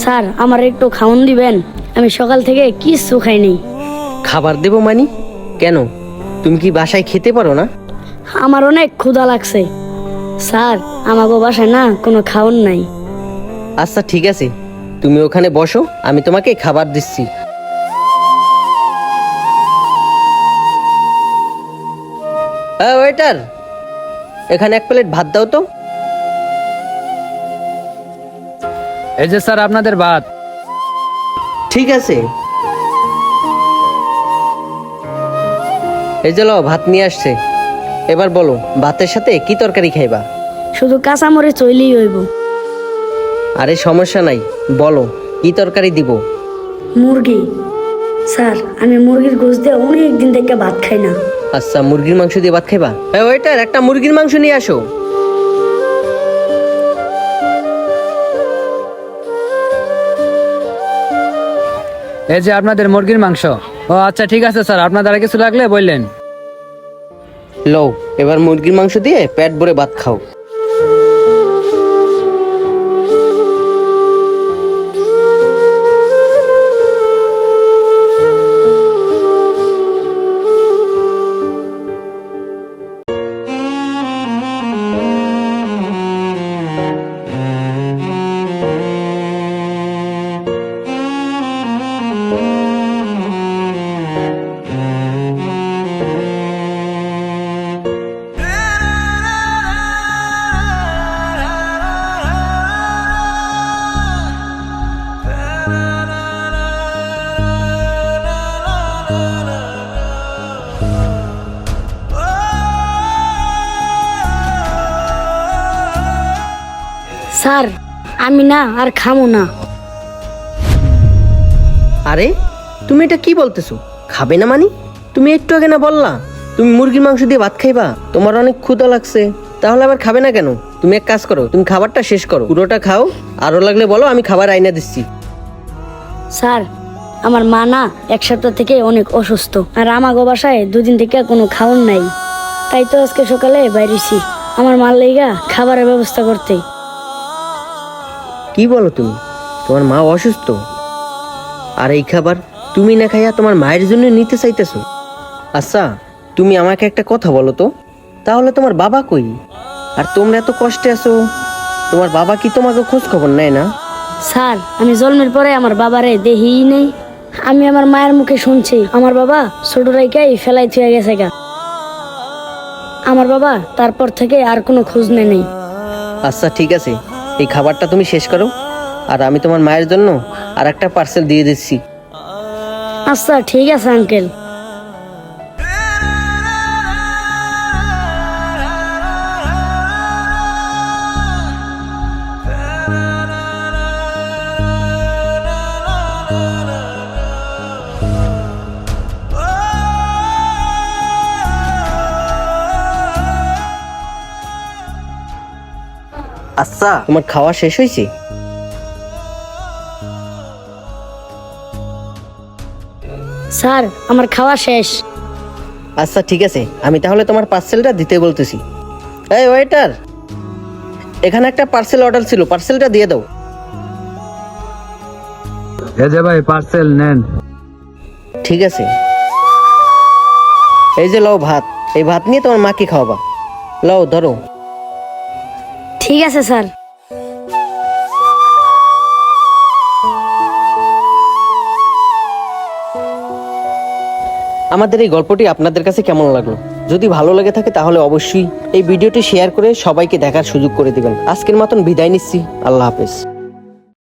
Sir আমার একটু খাওন দিবেন, আমি সকাল থেকে কিচ্ছু খাইনি। খাবার দেব মানি? কেন, তুমি কি বাসায় খেতে পারো না? আমার অনেক ক্ষুধা লাগছে স্যার, আমাগো বাসায় না কোনো খাওন নাই। আচ্ছা ঠিক আছে, তুমি ওখানে বসো, আমি তোমাকে খাবার দিচ্ছি। ওয়েটার, এখানে এক প্লেট ভাত দাও তো। এই যে স্যার আপনাদের ভাত। ঠিক আছে, এই যে লও ভাত নিয়ে আসছে। এবার বলো, ভাতের সাথে কি তরকারি খাইবা? শুধু কাঁচামরিচ চইলেই হইব। আরে সমস্যা নাই, বলো কি তরকারি দিব? মুরগি। স্যার আমি মুরগির গোশ দিয়ে অনেক দিন থেকে ভাত খাই না। আচ্ছা, মুরগির মাংস দিয়ে ভাত খাইবা? ওয়েটার, একটা মুরগির মাংস নিয়ে আসো। এই যে আপনাদের মুরগির মাংস। ও আচ্ছা ঠিক আছে স্যার, আপনাদের আর কিছু লাগলে বললেন। লও, এবার মুরগির মাংস দিয়ে পেট ভরে ভাত খাও। স্যার আমি না আর খামো না। আরে তুমি এটা কি বলতেছো? খাবে না মানি? তুমি একটু আগে না বললা তুমি মুরগির মাংস দিয়ে ভাত খাইবা? তোমার অনেক ক্ষুধা লাগছে, তাহলে আবার খাবে না কেন? তুমি এক কাজ করো, তুমি খাবারটা শেষ করো, পুরোটা খাও, আরো লাগলে বলো, আমি খাবার আইনা দিচ্ছি। স্যার আমার মা না এক সপ্তাহ থেকে অনেক অসুস্থ, আর আমাগো বাসায় দুদিন থেকে কোনো খাওন নাই। তাই তো আজকে সকালে বাইরেছি আমার মার লাইগা খাবারের ব্যবস্থা করতে। কি বলো তুমি? তোমার মা অসুস্থ, আর এই খাবার তুমি না খাইয়া তোমার মায়ের জন্য নিতে চাইতেছো? আচ্ছা তুমি আমাকে একটা কথা বলো তো, তাহলে তোমার বাবা কই? আর তোমরা এত কষ্টে আছো, তোমার বাবা কি তোমাকে খোঁজ খবর নেয় না? স্যার আমি জন্মের পরে আমার বাবারে দেখিই নেই। আমি আমার মায়ের মুখে শুনছি আমার বাবা ছোট রাইকাই ফেলাই থুয়ে গেছে গা। আমার বাবা তারপর থেকে আর কোনো খোঁজ নেই। আচ্ছা ঠিক আছে, এই খাবারটা তুমি শেষ করো, আর আমি তোমার মায়ের জন্য আর একটা পার্সেল দিয়ে দিচ্ছি। আচ্ছা ঠিক আছে আঙ্কেল। আচ্ছা তোমার খাওয়া শেষ হয়েছে? স্যার আমার খাওয়া শেষ। আচ্ছা ঠিক আছে, আমি তাহলে তোমার পার্সেলটা দিতে বলতেছি। এই ওয়েটার, এখানে একটা পার্সেল অর্ডার ছিল, পার্সেলটা দিয়ে দাও। এই যে ভাই পার্সেল নেন। ঠিক আছে, এই যে লও ভাত, এই ভাত নিয়ে তোমার মাকে খাওয়াবা। লও ধরো। ঠিক আছে স্যার। আমাদের এই গল্পটি আপনাদের কাছে কেমন লাগলো? যদি ভালো লেগে থাকে তাহলে অবশ্যই এই ভিডিওটি শেয়ার করে সবাইকে দেখার সুযোগ করে দিবেন। আজকের মতন বিদায় নিচ্ছি, আল্লাহ হাফেজ।